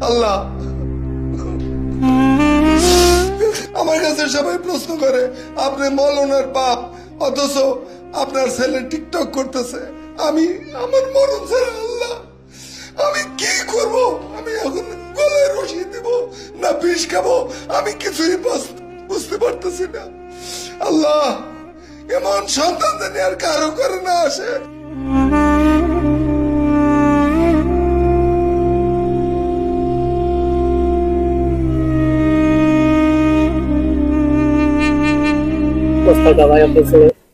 আল্লাহ, আমার কাছে সবাই প্রশ্ন করে আপনি মৌলানার বাপ, অথচ আপনার ছেলে টিকটক করতেছে। আমার মরণ ছাড়া আল্লাহ আমি কি করব? আমি এখন গলায় রশি দিব না বিষ খাবো? আমি কিছুই বুঝতে পারতেছি না। আল্লাহ, এমন সন্তান জানি আর কারো করে না আসে।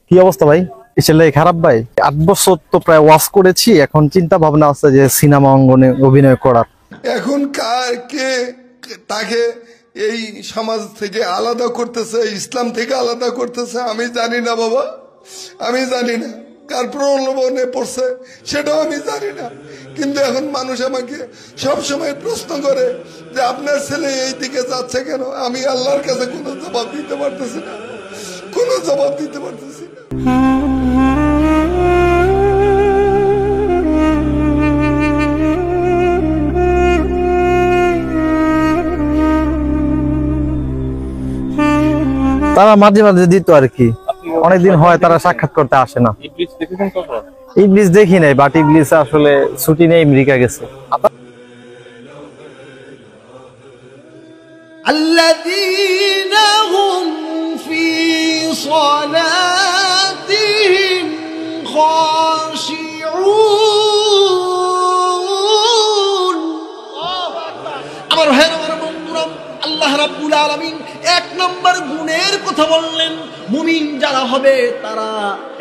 কি অবস্থা ভাই? ছেলে খারাপ ভাই? 8 বছর তো প্রায় ওয়াজ করেছি, এখন চিন্তা ভাবনা আছে যে সিনেমা অঙ্গনে অভিনয় করার। এখন কে তাকে এই সমাজ থেকে আলাদা করতেছে, ইসলাম থেকে আলাদা করতেছে আমি জানি না বাবা, আমি জানি না। কার প্রলোভনে পড়ছে সেটাও আমি জানি না। কিন্তু এখন মানুষ আমাকে সব সময় প্রশ্ন করে যে আপনার ছেলে এই দিকে যাচ্ছে কেন? আমি আল্লাহর কাছে কোনো জবাব দিতে পারতেছি না, কোনো জবাব দিতে পারতেছি না। তারা মাঝে মাঝে দিত আর কি, অনেকদিন হয় তারা সাক্ষাৎ করতে আসে না। ইবলিস দেখি নাই, বাট ইবলিস আসলে ছুটি নেই, আমেরিকা গেছে। الذين هم في صلاتهم خاشعون। আমার ভাইরা, আমার বন্ধুরা, আল্লাহ রাব্বুল আলামিন 1 নম্বর গুণের কথা বললেন। মুমিন যারা হবে তারা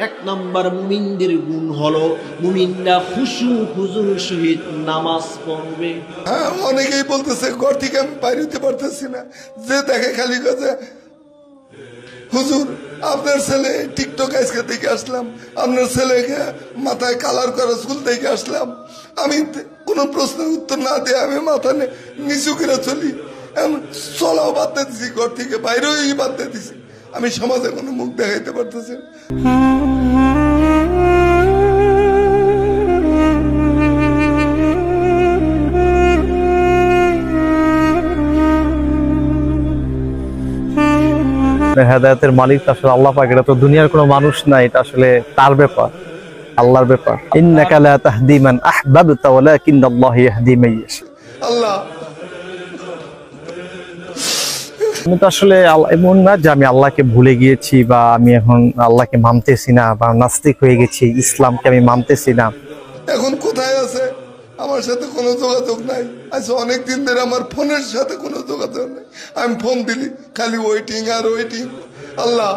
1 নম্বর মুমিনদের গুণ হলো মুমিনরা খুশু হুজুর সহিত নামাজ পড়বে। হ্যাঁ, অনেকেই বলতেছে ঘর থেকে আমি বাইরে হতে পারতেছি না, যে দেখে খালি কথা হুজুর আপনার ছেলে টিকটক আজকে দেখে আসলাম, আপনার ছেলেকে মাথায় কালার করা চুল দেখে আসলাম। আমি কোনো প্রশ্নের উত্তর না দিয়ে আমি মাথা নিচু করে চলি, চলাও বাদ দিয়ে দিছি, ঘর থেকে বাইরেও বাদ দিয়ে দিছি। আমি সমাজে কোনো মুখ দেখাইতে পারতেছি না। হেদায়েতের মালিক আসলে আল্লাহ পাক, এটা তো দুনিয়ার কোনো মানুষ না, এটা আসলে তার ব্যাপার, আল্লাহর ব্যাপার। ইন্নাকা লা তাহদি মান আহবাবতা ওয়ালাকিন্নাল্লাহু ইয়াহদি মান ইয়াশা। আল্লাহ, আমি তো আসলে এমন না যে আমি আল্লাহকে ভুলে গিয়েছি বা আমি এখন আল্লাহকে মানতেছি না বা নাস্তিক হয়ে গেছি, ইসলামকে আমি মানতেছি না। এখন কোথায় আছে? আমার সাথে কোনো যোগাযোগ নাই। আচ্ছা, অনেকদিন ধরে আমার ফোনের সাথে কোনো যোগাযোগ নাই। আমি ফোন দিলি খালি ওয়েটিং আর ওয়েটিং। আল্লাহ,